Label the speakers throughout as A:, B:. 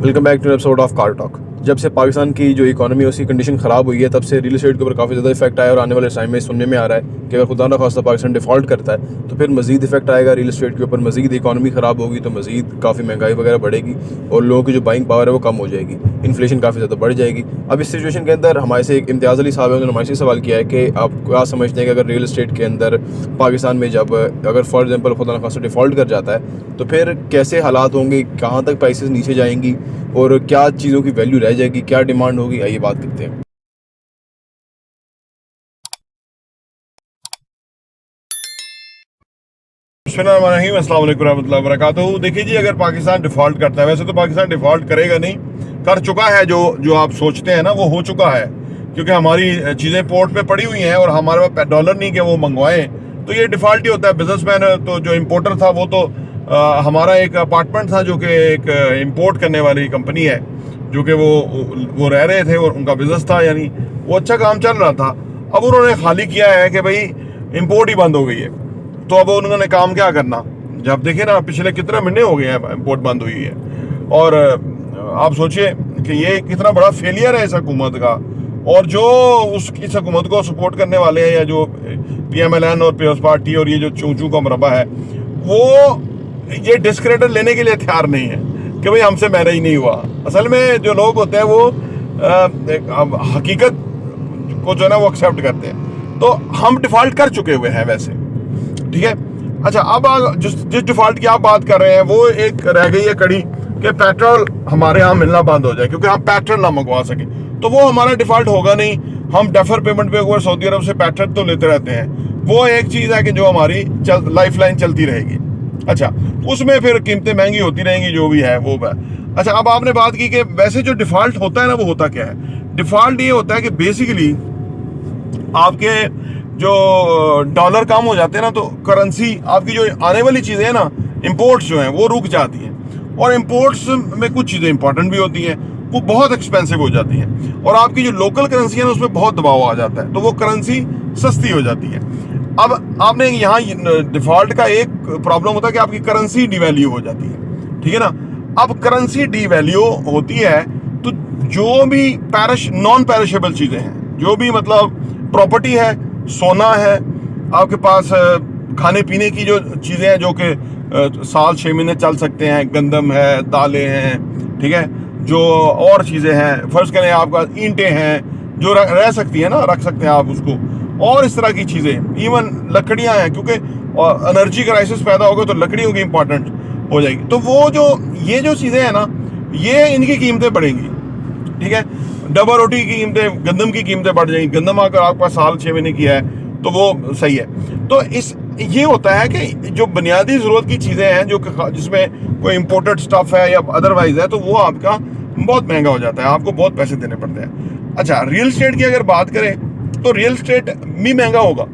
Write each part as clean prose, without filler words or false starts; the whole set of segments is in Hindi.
A: Welcome back to episode of car talk. जब से पाकिस्तान की जो इकोनॉमी है उसकी कंडीशन ख़राब हुई है तब से रियल एस्टेट के ऊपर काफ़ी ज़्यादा इफेक्ट आया और आने वाले टाइम में सुनने में आ रहा है कि अगर खुदा ना खास्ता पाकिस्तान डिफ़ॉल्ट करता है तो फिर मज़ीद इफेक्ट आएगा रियल एस्टेट के ऊपर, मज़ीद इकोनॉमी ख़राब होगी तो मज़ीद काफ़ी महंगाई वगैरह बढ़ेगी और लोगों की जो बाइंग पावर है वो कम हो जाएगी, इन्फ्लेशन काफ़ी ज़्यादा बढ़ जाएगी। अब इस सिचुएशन के अंदर हमारे से एक इम्तियाज़ अली साहब है, उन्होंने हमारे से सवाल किया है कि आप क्या समझते हैं कि अगर रियल एस्टेट के अंदर पाकिस्तान में जब अगर फॉर एग्जांपल खुदा ना खास्ता डिफ़ॉल्ट कर जाता है तो फिर कैसे हालात होंगे, कहाँ तक प्राइसेस नीचे जाएंगी और क्या चीज़ों की वैल्यू रह जाएगी, क्या डिमांड होगी, आइए बात करते हैं।
B: अस्सलाम वालेकुम रहमतुल्लाहि व बरकातहू। देखिए जी, अगर पाकिस्तान डिफ़ॉल्ट करता है, वैसे तो पाकिस्तान डिफ़ॉल्ट करेगा नहीं, कर चुका है। जो आप सोचते हैं ना वो हो चुका है, क्योंकि हमारी चीज़ें पोर्ट पे पड़ी हुई हैं और हमारे पास डॉलर नहीं कि वो मंगवाएं, तो ये डिफ़ॉल्ट ही होता है। बिजनेसमैन तो जो इम्पोर्टर था वो तो हमारा एक अपार्टमेंट था जो कि एक इम्पोर्ट करने वाली कंपनी है, जो कि वो रह रहे थे और उनका बिजनेस था, यानी वो अच्छा काम चल रहा था। अब उन्होंने खाली किया है कि भाई इम्पोर्ट ही बंद हो गई है, तो अब उन्होंने काम क्या करना। जब देखे ना पिछले कितने महीने हो गए हैं इम्पोर्ट बंद हुई है, और आप सोचिए कि ये कितना बड़ा फेलियर है इस हुकूमत का। और जो इस हुकूमत को सपोर्ट करने वाले हैं, या जो PMLN और पीपल्स पार्टी और ये जो चूचू का मरबा है, वो ये डिस्क्रेडिट लेने के लिए तैयार नहीं है कि भाई हमसे मैनेज नहीं हुआ। असल में जो लोग होते हैं वो हकीकत को जो है ना वो एक्सेप्ट करते हैं। तो हम डिफॉल्ट कर चुके हुए हैं वैसे, ठीक है। अच्छा, अब जिस डिफॉल्ट की आप बात कर रहे हैं वो एक रह गई है कड़ी कि पेट्रोल हमारे यहाँ मिलना बंद हो जाए, क्योंकि हम पेट्रोल ना मंगवा सके, तो वो हमारा डिफॉल्ट होगा नहीं। हम डेफर पेमेंट पे अगर सऊदी अरब से पेट्रोल तो लेते रहते हैं, वो एक चीज़ है कि जो हमारी लाइफ लाइन चलती रहेगी। अच्छा, उसमें फिर कीमतें महंगी होती रहेंगी, जो भी है वो। अच्छा, अब आपने बात की कि वैसे जो डिफॉल्ट होता है ना वो होता क्या है। डिफॉल्ट ये होता है कि बेसिकली आपके जो डॉलर कम हो जाते हैं ना, तो करेंसी आपकी जो आने वाली चीज़ें हैं ना, इंपोर्ट्स जो हैं वो रुक जाती हैं। और इंपोर्ट्स में कुछ चीज़ें इंपॉर्टेंट भी होती हैं, वो बहुत एक्सपेंसिव हो जाती हैं, और आपकी जो लोकल करेंसी है ना उसमें बहुत दबाव आ जाता है, तो वो करेंसी सस्ती हो जाती है। अब आपने यहाँ डिफॉल्ट का एक प्रॉब्लम होता है कि आपकी करेंसी डिवैल्यू हो जाती है, ठीक है ना। अब करेंसी डिवैल्यू होती है तो जो भी नॉन पैरिशेबल चीज़ें हैं, जो भी मतलब प्रॉपर्टी है, सोना है, आपके पास खाने पीने की जो चीज़ें हैं जो कि साल 6 महीने चल सकते हैं, गंदम है, दालें हैं, ठीक है, जो और चीज़ें हैं, फर्ज करें आपका ईंटें हैं जो रह सकती है ना, रख सकते हैं आप उसको, और इस तरह की चीज़ें, इवन लकड़ियाँ हैं, क्योंकि एनर्जी क्राइसिस पैदा होगा तो लकड़ियों की इंपॉर्टेंट हो जाएगी। तो वो जो ये जो चीज़ें हैं ना, ये इनकी कीमतें बढ़ेंगी, ठीक है। डबल रोटी की कीमतें, गंदम की कीमतें बढ़ जाएंगी। गंदम अगर आपके पास साल 6 महीने की है तो वो सही है। तो ये होता है कि जो बुनियादी ज़रूरत की चीज़ें हैं, जो जिसमें कोई इम्पोर्टेड स्टफ़ है या अदरवाइज है, तो वो आपका बहुत महंगा हो जाता है, आपको बहुत पैसे देने पड़ते हैं। अच्छा, रियल एस्टेट की अगर बात करें तो रियल एस्टेट भी महंगा होगा,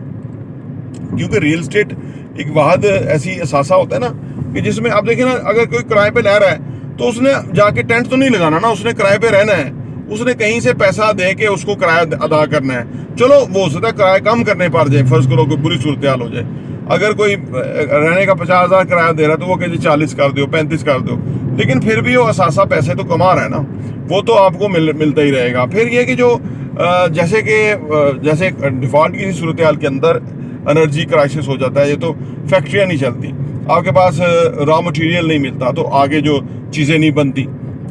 B: क्योंकि रियल एस्टेट एक वाहद ऐसी असासा होता है ना कि जिसमें आप देखिए ना, अगर कोई किराए पे रह रहा है तो उसने जाके टेंट तो नहीं लगाना ना, उसने किराए पे रहना है, उसने कहीं से पैसा दे के उसको किराया अदा करना है। चलो वो हो सकता है किराया कम करने पड़ जाए, फर्ज करो कोई बुरी सूरत हाल हो जाए, अगर कोई रहने का 50,000 किराया दे रहा है तो वो कहे 40 कर दो, 35 कर दो, लेकिन फिर भी वो असासा पैसे तो कमा रहा है ना, वो तो आपको मिलता ही रहेगा। फिर ये कि जो जैसे डिफॉल्ट की सूरत हाल के अंदर एनर्जी क्राइसिस हो जाता है, ये तो फैक्ट्रियाँ नहीं चलती, आपके पास रॉ मटेरियल नहीं मिलता, तो आगे जो चीज़ें नहीं बनती,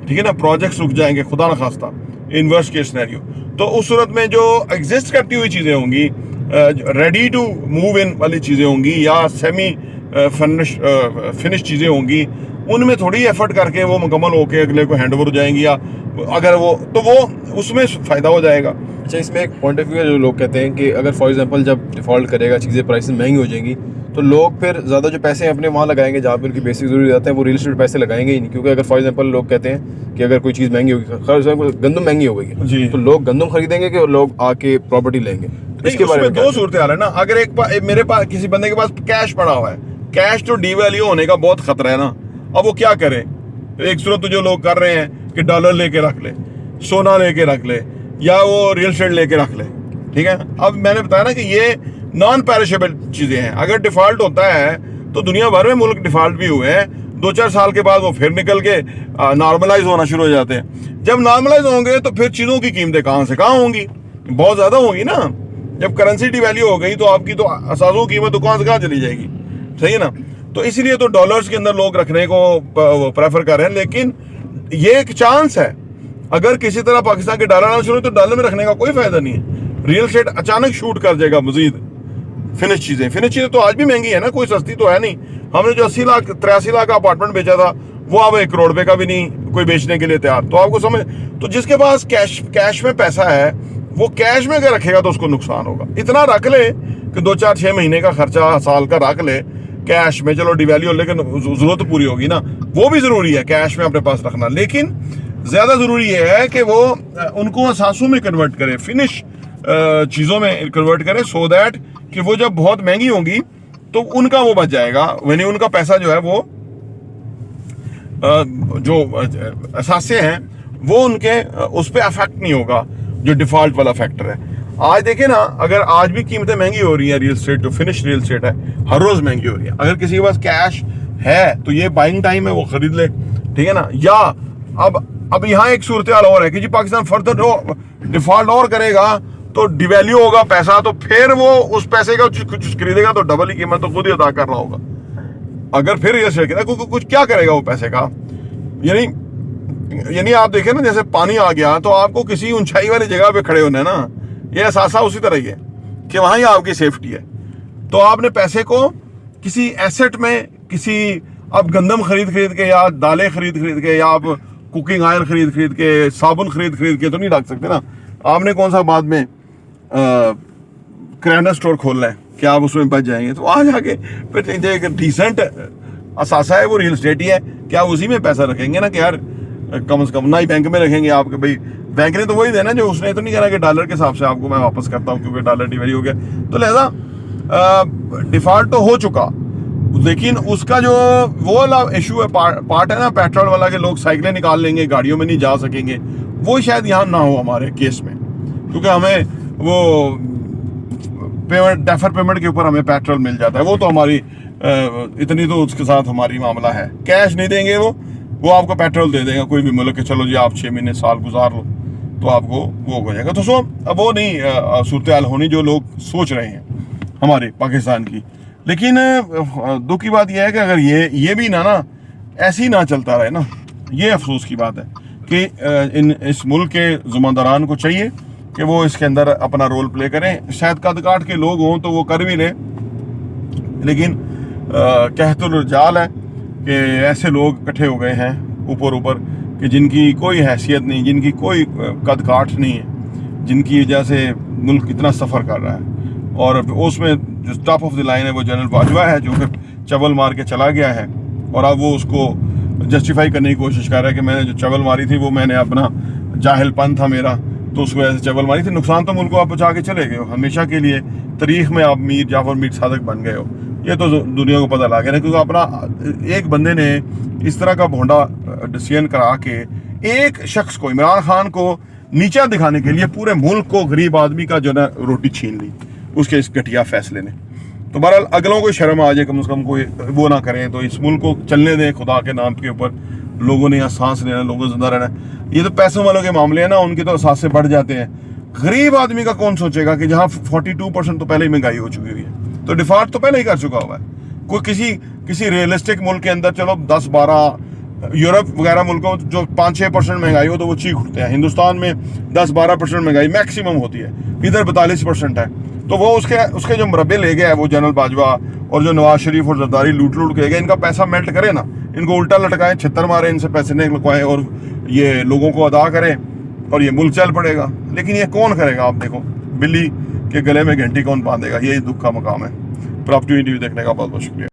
B: ठीक है ना, प्रोजेक्ट्स रुक जाएंगे खुदा न खास्ता, इन वर्स्ट केस सिनेरियो। तो उस सूरत में जो एग्जिस्ट करती हुई चीज़ें होंगी, रेडी टू मूव इन वाली चीज़ें होंगी, या सेमी फिनिश चीज़ें होंगी, उनमें थोड़ी एफर्ट करके वो मुकम्मल होके अगले को हैंड ओवर हो जाएंगी, या अगर वो तो वो उसमें फ़ायदा हो जाएगा।
A: अच्छा, इसमें एक पॉइंट ऑफ व्यू है, जो लोग कहते हैं कि अगर फॉर एग्जांपल जब डिफ़ॉल्ट करेगा, चीज़ें प्राइसेस महंगी हो जाएंगी, तो लोग फिर ज़्यादा जो पैसे अपने वहाँ लगाएंगे जहाँ पे उनकी बेसिक ज़रूरत है, वो रियल एस्टेट पैसे लगाएंगे ही नहीं। क्योंकि अगर फॉर एग्जांपल लोग कहते हैं कि अगर कोई चीज़ महंगी होगी, फॉर एग्जांपल गंदम महंगी हो गई है, तो लोग गंदम खरीदेंगे कि लोग आके प्रॉपर्टी लेंगे।
B: इसके बारे में दो सूरत हाल है ना। अगर मेरे पास किसी बंदे के पास कैश पड़ा हुआ है, कैश तो डिवैल्यू होने का बहुत खतरा है ना, अब वो क्या करे। एक सूरत तो जो लोग कर रहे हैं कि डॉलर लेके रख ले, सोना लेके रख ले, या वो रियल एस्टेट लेके रख ले, ठीक है। अब मैंने बताया ना कि ये नॉन पैरिशेबल चीज़ें हैं। अगर डिफ़ॉल्ट होता है तो दुनिया भर में मुल्क डिफ़ॉल्ट भी हुए हैं, 2-4 साल के बाद वो फिर निकल के नॉर्मलाइज होना शुरू हो जाते हैं। जब नॉर्मलाइज होंगे तो फिर चीज़ों की कीमतें कहाँ से कहाँ होंगी, बहुत ज़्यादा होंगी ना। जब करेंसी डिवैल्यू हो गई तो आपकी तो असासों की कीमत तो कहाँ से कहाँ चली जाएगी, सही है ना। तो इसीलिए तो डॉलर्स के अंदर लोग रखने को प्रेफर कर रहे हैं। लेकिन ये एक चांस है, अगर किसी तरह पाकिस्तान के डॉलर आना शुरू तो डॉलर में रखने का कोई फायदा नहीं है। रियल एस्टेट अचानक शूट कर जाएगा मजीद। फिनिश चीज़ें तो आज भी महंगी है ना, कोई सस्ती तो है नहीं। हमने जो 83 लाख का अपार्टमेंट बेचा था वो अब 1 करोड़ रुपए का भी नहीं कोई बेचने के लिए तैयार। तो आपको समझ, तो जिसके पास कैश में पैसा है वो कैश में अगर रखेगा तो उसको नुकसान होगा। इतना रख ले कि 2-4-6 महीने का खर्चा साल का रख ले कैश में, चलो डिवैल्यू, लेकिन जरूरत पूरी होगी ना, वो भी जरूरी है कैश में अपने पास रखना। लेकिन ज्यादा जरूरी है कि वो उनको असासों में कन्वर्ट करे, फिनिश चीजों में कन्वर्ट करे, सो दैट कि वो जब बहुत महंगी होंगी तो उनका वो बच जाएगा, यानी उनका पैसा जो है वो जो असासे हैं वो उनके उस पर अफेक्ट नहीं होगा, जो डिफॉल्ट वाला फैक्टर है। आज देखें ना, अगर आज भी कीमतें महंगी हो रही है, रियल एस्टेट जो फिनिश रियल एस्टेट है हर रोज महंगी हो रही है। अगर किसी के पास कैश है तो ये बाइंग टाइम है, वो खरीद ले, ठीक है ना। या अब यहाँ एक सूरत हाल और है कि जी पाकिस्तान फर्दर डिफॉल्ट और करेगा तो डिवैल्यू होगा पैसा, तो फिर वो उस पैसे का कुछ खरीदेगा तो डबल ही कीमत तो खुद ही अदा कर रहा होगा। अगर फिर रियल एस्टेट कुछ क्या करेगा वो पैसे का, यानी आप देखें ना, जैसे पानी आ गया तो आपको किसी ऊंचाई वाली जगह पे खड़े होना है ना, ये एहसासा उसी तरह ही है कि वहां ही आपकी सेफ्टी है। तो आपने पैसे को किसी एसेट में, किसी आप गंदम खरीद के या दालें खरीद के या आप कुकिंग ऑयल खरीद के, साबुन खरीद के तो नहीं रख सकते ना। आपने कौन सा बाद में किराना स्टोर खोलना है कि आप उसमें बच जाएंगे, तो आज आके फिर एक डिसेंट असासा है वो रियल एस्टेट ही है, क्या उसी में पैसा रखेंगे ना कि यार कम से कम ना ही बैंक में रखेंगे आप, भाई बैंक ने तो वही देना जो उसने तो नहीं कहा कि डॉलर के हिसाब से आपको मैं वापस करता हूँ क्योंकि डॉलर डिवैल्यू हो गया। तो लिहाजा डिफॉल्ट तो हो चुका, लेकिन उसका जो वो वाला इशू है, पार्ट है ना पेट्रोल वाला, के लोग साइकिलें निकाल लेंगे, गाड़ियों में नहीं जा सकेंगे, वो शायद यहाँ ना हो हमारे केस में, क्योंकि हमें वो पेमेंट, डेफर पेमेंट के ऊपर हमें पेट्रोल मिल जाता है। वो तो हमारी इतनी तो उसके साथ हमारी मामला है, कैश नहीं देंगे वो आपको पेट्रोल दे देगा कोई भी मुल्क के, चलो जी आप 6 महीने साल गुजार लो तो आपको वो हो जाएगा। तो अब वो नहीं सूरत हाल होनी जो लोग सोच रहे हैं हमारे पाकिस्तान की। लेकिन दुख की बात यह है कि अगर ये भी ना ऐसे ही ना चलता रहे ना, ये अफसोस की बात है कि इस मुल्क के ज़िम्मेदारान को चाहिए कि वो इसके अंदर अपना रोल प्ले करें। शायद कद काट के लोग हों तो वो कर भी लें, लेकिन कहतुल रजाल है कि ऐसे लोग इकट्ठे हो गए हैं ऊपर कि जिनकी कोई हैसियत नहीं, जिनकी कोई कद काठ नहीं है, जिनकी वजह से मुल्क इतना सफ़र कर रहा है। और उसमें जो टॉप ऑफ द लाइन है वो जनरल बाजवा है, जो फिर चवल मार के चला गया है और अब वो उसको जस्टिफाई करने की कोशिश कर रहा है कि मैंने जो चवल मारी थी वो मैंने अपना जाहिलपन था मेरा, तो उसको ऐसे चवल मारी थी, नुकसान तो मुल्क को आप बचा के चले गए हो, हमेशा के लिए तारीख में आप मीर जाफर मीर सादक बन गए हो। ये तो दुनिया को पता लग गया ना, क्योंकि अपना एक बंदे ने इस तरह का भोंडा डिसीजन करा के एक शख्स को, इमरान खान को नीचा दिखाने के लिए पूरे मुल्क को, गरीब आदमी का जो ना रोटी छीन ली उसके इस घटिया फैसले ने। तो बहरहाल अगलों को शर्म आ जाए, कम से कम कोई वो ना करें, तो इस मुल्क को चलने दें खुदा के नाम के ऊपर। लोगों ने यहाँ सांस लेना, लोगों को जिंदा रहना। ये तो पैसों वालों के मामले हैं ना, उनके तो सांसें बढ़ जाते हैं। गरीब आदमी का कौन सोचेगा कि जहाँ 42% तो पहले ही महंगाई हो चुकी हुई है, तो डिफॉल्ट तो पहले ही कर चुका हुआ है। कोई किसी रियलिस्टिक मुल्क के अंदर चलो 10-12, यूरोप वगैरह मुल्कों जो 5-6% महंगाई हो तो वो चीख उठते हैं। हिंदुस्तान में 10-12% महंगाई मैक्सिमम होती है, इधर 42% है। तो वो उसके जो मुरब्बे ले गया है वो जनरल बाजवा और जो नवाज शरीफ और जरदारी लूट के गए, इनका पैसा मेल्ट करे ना, इनको उल्टा लटकाएं, छितर मारे, इनसे पैसे नहीं लुकवाएं और ये लोगों को अदा करें और ये मुल्क चल पड़ेगा। लेकिन ये कौन करेगा? आप देखो, बिल्ली के गले में घंटी कौन बांधेगा? यही दुख का मकाम है। प्रॉपर्टी देखने का बहुत बहुत शुक्रिया।